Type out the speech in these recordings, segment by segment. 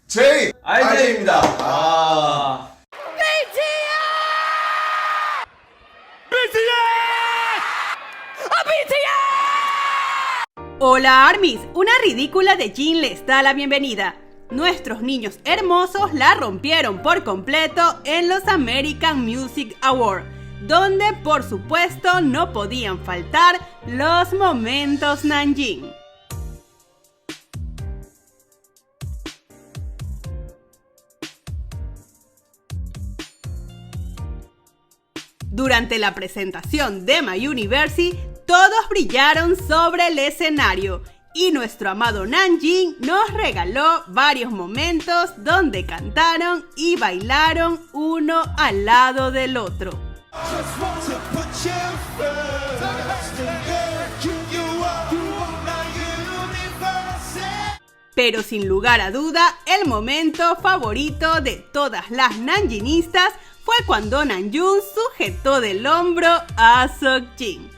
RJ입니다. 아. Hola ARMYs, una ridícula de Jin les da la bienvenida. Nuestros niños hermosos la rompieron por completo en los American Music Awards, donde por supuesto no podían faltar los momentos Nanjing. Durante la presentación de My University, todos brillaron sobre el escenario y nuestro amado Nanjing nos regaló varios momentos donde cantaron y bailaron uno al lado del otro. Pero sin lugar a duda, el momento favorito de todas las nanjinistas fue cuando Namjoon sujetó del hombro a Seokjin.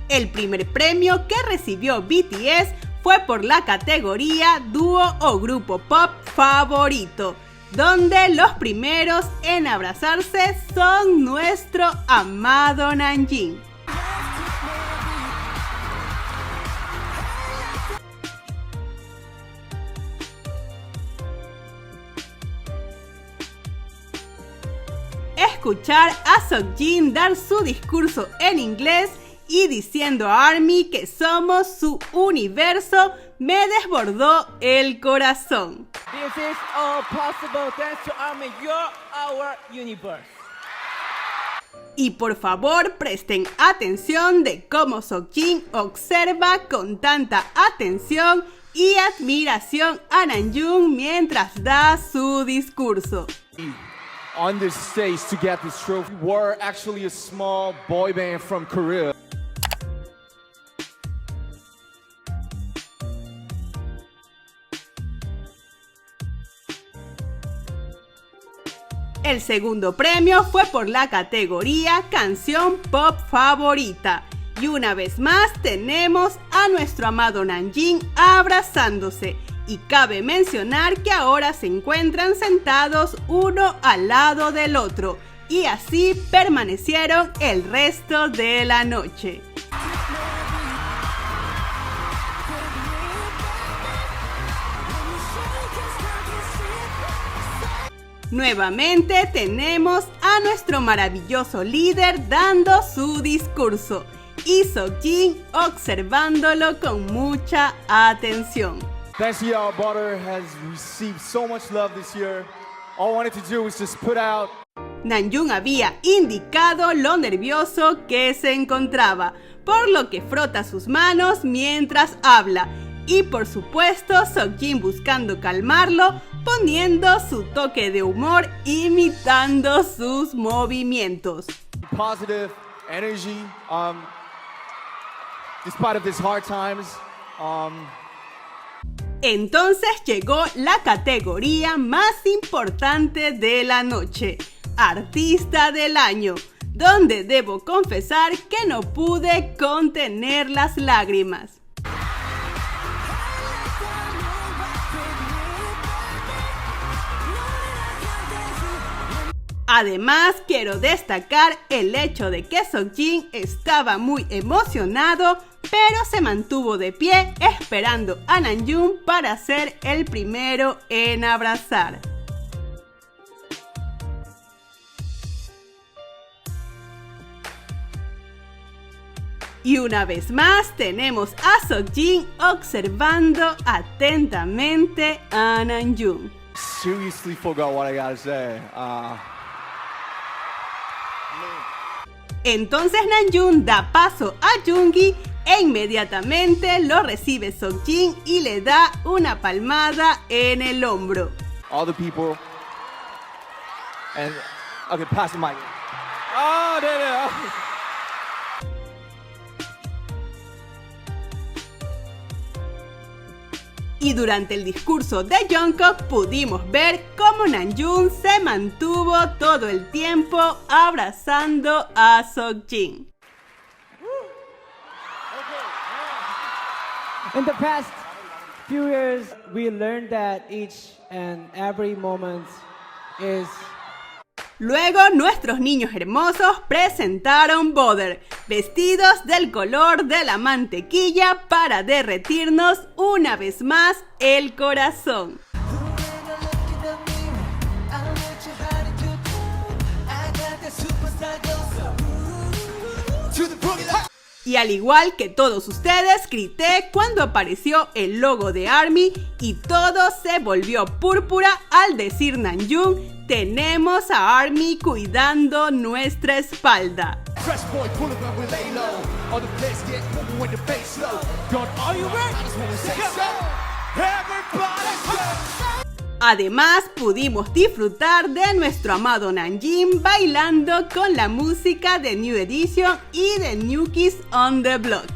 El primer premio que recibió BTS fue por la categoría Dúo o Grupo Pop Favorito, donde los primeros en abrazarse son nuestro amado Nanjing. Escuchar a Seokjin dar su discurso en inglés y diciendo a ARMY que somos su universo me desbordó el corazón. This is all possible thanks to ARMY. You're our universe. Y por favor presten atención de cómo Seokjin observa con tanta atención y admiración a Namjoon mientras da su discurso. On this stage to get this trophy, we're actually a small boy band from Korea. El segundo premio fue por la categoría Canción Pop Favorita. Y una vez más tenemos a nuestro amado Nanjing abrazándose. Y cabe mencionar que ahora se encuentran sentados uno al lado del otro. Y así permanecieron el resto de la noche. Nuevamente tenemos a nuestro maravilloso líder dando su discurso y Seokjin observándolo con mucha atención. Thanks to y'all, Butter has received so much love this year. All I wanted to do was just put out. Namjoon había indicado lo nervioso que se encontraba, por lo que frota sus manos mientras habla. Y por supuesto, Seokjin buscando calmarlo, poniendo su toque de humor, imitando sus movimientos. Positive energy, despite of these hard times. Entonces llegó la categoría más importante de la noche, Artista del Año, donde debo confesar que no pude contener las lágrimas. Además, quiero destacar el hecho de que Seokjin estaba muy emocionado, pero se mantuvo de pie esperando a Namjoon para ser el primero en abrazar. Y una vez más tenemos a Seokjin observando atentamente a Namjoon. Seriously forgot what I gotta say. Entonces Namjoon da paso a Joongi e inmediatamente lo recibe Seokjin y le da una palmada en el hombro. All the people. And okay, pass the mic. Oh, no. Y durante el discurso de Jungkook pudimos ver cómo Namjoon se mantuvo todo el tiempo abrazando a Seokjin. In the past few years, we learned that each and every moment is. Luego nuestros niños hermosos presentaron Butter, vestidos del color de la mantequilla para derretirnos una vez más el corazón. Y al igual que todos ustedes, grité cuando apareció el logo de ARMY y todo se volvió púrpura al decir Namjoon: tenemos a ARMY cuidando nuestra espalda. Además, pudimos disfrutar de nuestro amado Namjoon bailando con la música de New Edition y de New Kids on the Block.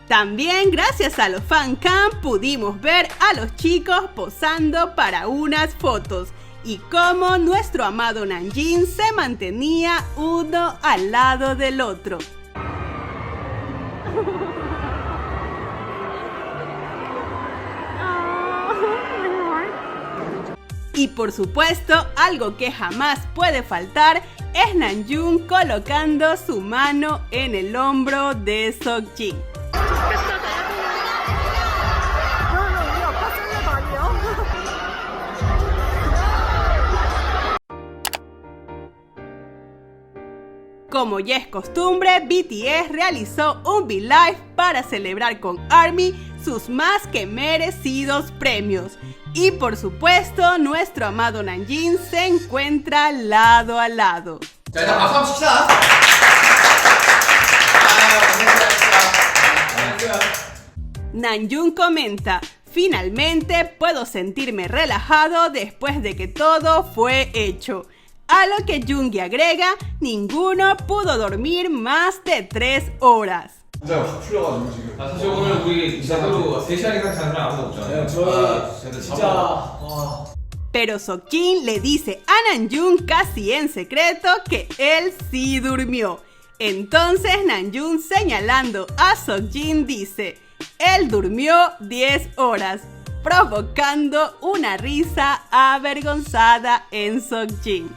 También gracias a los fancam pudimos ver a los chicos posando para unas fotos y cómo nuestro amado Namjoon se mantenía uno al lado del otro. Y por supuesto, algo que jamás puede faltar es Namjoon colocando su mano en el hombro de Seokjin. Como ya es costumbre, BTS realizó un V-Live para celebrar con ARMY sus más que merecidos premios. Y por supuesto, nuestro amado Namjoon se encuentra lado a lado. 자, 일단 박수 한번 칩시다. Namjoon comenta: finalmente puedo sentirme relajado después de que todo fue hecho. A lo que Yoongi agrega: ninguno pudo dormir más de 3 horas. 진짜 확 풀려가지고 지금. 사실 오늘 우리 제대로 3시간이상 잔 사람 아무도 없잖아요. 저희 진짜 Pero Seokjin le dice a Namjoon casi en secreto que él sí durmió. Entonces Namjoon, señalando a Seokjin, dice: él durmió 10 horas, provocando una risa avergonzada en Seokjin.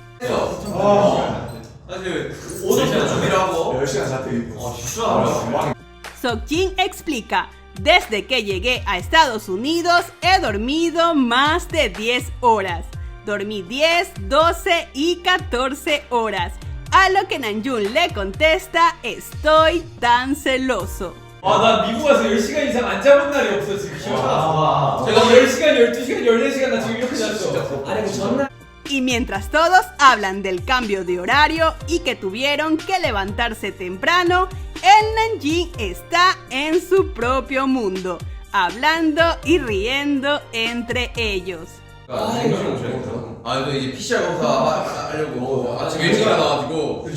사실 오전부터 준비를 하고 10시간 자택이고. 진짜 Seokjin explica: desde que llegué a Estados Unidos he dormido más de 10 horas. Dormí 10, 12 y 14 horas. A lo que Namjoon le contesta: estoy tan celoso. 나 미국 와서 10시간 이상 안 잡은 날이 없어 지금 기억나서. 제가 10시간, 12시간, 14시간 나 지금 이렇게 잤어. 아니 그 전날 Y mientras todos hablan del cambio de horario y que tuvieron que levantarse temprano, el Namjoon está en su propio mundo, hablando y riendo entre ellos. 또 이제 PCR 검사 하려고 아침 일찍 일어나가지고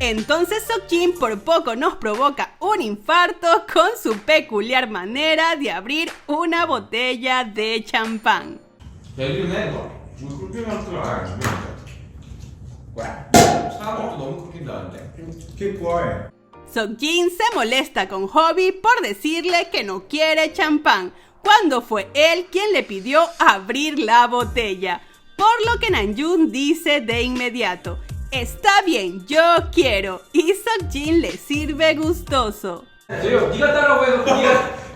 Entonces Seokjin por poco nos provoca un infarto con su peculiar manera de abrir una botella de champán. 대리네 너. 우리 그렇게 하는 줄 알아야 돼. 사람도 너무 그렇게 나는데. Seokjin se molesta con Hobby por decirle que no quiere champán, cuando fue él quien le pidió abrir la botella, por lo que Namjoon dice de inmediato: está bien, yo quiero, y Seokjin le sirve gustoso. 제이홉 네가 따라고 해서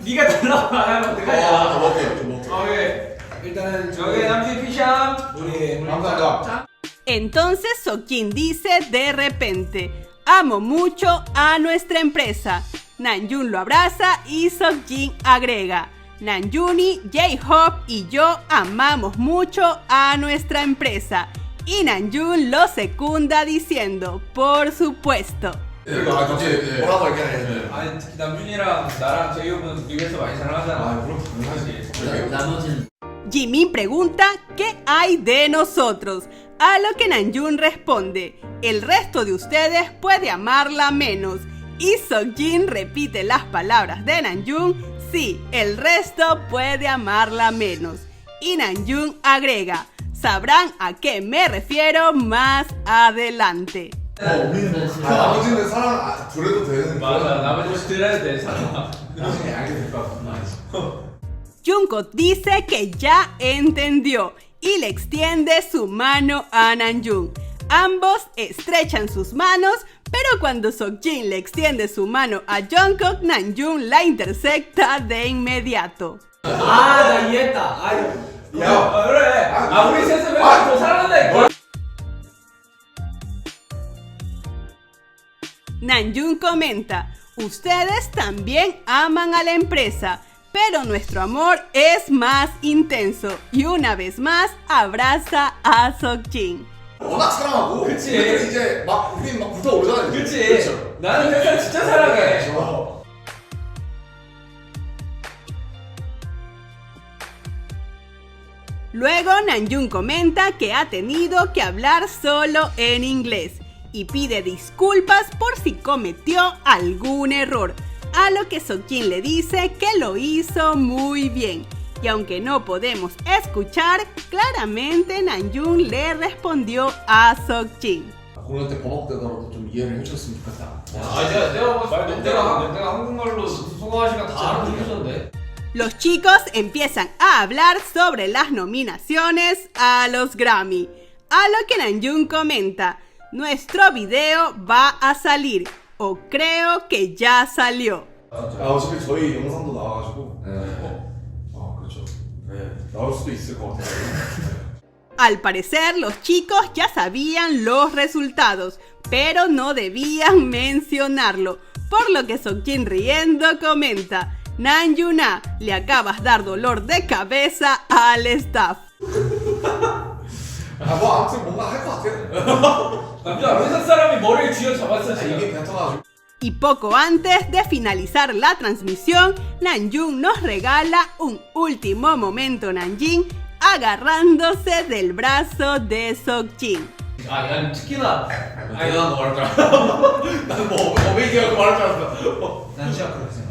네가 따라고 안 하면 어떡하냐. 먹을게요. 오케이. 일단은 저기 남친 피샴. 우리 감사합니다. Entonces Seokjin dice de repente: amo mucho a nuestra empresa. Namjoon lo abraza y Seokjin agrega: Namjoon, J-Hope y yo amamos mucho a nuestra empresa. Y Namjoon lo secunda diciendo: por supuesto. 뭐라고 얘기하냐. 아니 특히 남준이랑 나랑 제이홉은 미국에서 많이 사랑하잖아. 그럼 사실. Jimin pregunta qué hay de nosotros, A lo que Namjoon responde, el resto de ustedes puede amarla menos. Y Seokjin repite las palabras de Namjoon, sí, el resto puede amarla menos. Y Namjoon agrega, sabrán a qué me refiero más adelante. 우리는 나머지는 사랑 둘해도 되는 맞아, 나머지 들어야 돼, 사람. 나중에 알게 될 것 같아. Jungkook dice que ya entendió y le extiende su mano a Namjoon. Ambos estrechan sus manos, pero cuando Seokjin le extiende su mano a Jungkook, Namjoon la intersecta de inmediato. 나 이해했다. 야, 그래. 우리 셋은 더 사랑한다니까. Namjoon comenta, ustedes también aman a la empresa, pero nuestro amor es más intenso. Y una vez más abraza a Seokjin. 워낙 사랑하고 그치. 우리는 이제 막 우린 막 붙어오잖아요. 그치. 그렇죠. 나는 회사 진짜 사랑해. Luego Namjoon comenta que ha tenido que hablar solo en inglés y pide disculpas por si cometió algún error, a lo que Seokjin le dice que lo hizo muy bien. Y aunque no podemos escuchar, claramente Namjoon le respondió a Seokjin. 공연 때 버벅대더라도 좀 이해를 해줬으면 좋겠다. 내가 한국말로 소거하시가 다 알아듣겠었는데. Los chicos empiezan a hablar sobre las nominaciones a los Grammy, a lo que Namjoon comenta, nuestro video va a salir, o creo que ya salió. 어차피 저희 영상도 나와가지고. 그렇죠. 네, 나올 수도 있을 것 같아요. Al parecer, los chicos ya sabían los resultados, pero no debían mencionarlo, por lo que Seokjin riendo comenta, Namjoon, le acabas dar dolor de cabeza al staff. 뭐 아무튼 뭔가 할 것 같아요. 남자 회사 사람이 머리를 쥐어잡았어 지금. 이게 뱉어가지고. Y poco antes de finalizar la transmisión, Namjoon nos regala un último momento Namjin agarrándose del brazo de Seokjin. 야 특히나. 아니 난 말할 줄 알았어. 나는 뭐 어메이징하고 말할 줄 알았어. 난 진짜 그렇게 생각.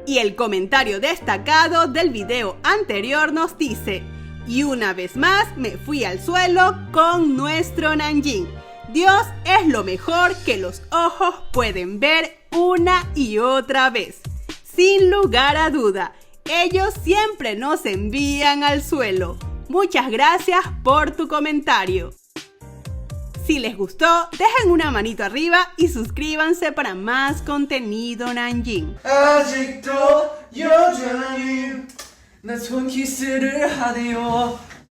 Y el comentario destacado del video anterior nos dice, y una vez más me fui al suelo con nuestro Namjin. Dios es lo mejor que los ojos pueden ver una y otra vez. Sin lugar a duda, ellos siempre nos envían al suelo. Muchas gracias por tu comentario. Si les gustó, dejen una manito arriba y suscríbanse para más contenido Namjin. 아직도 여전히 난 손키스를 하네요.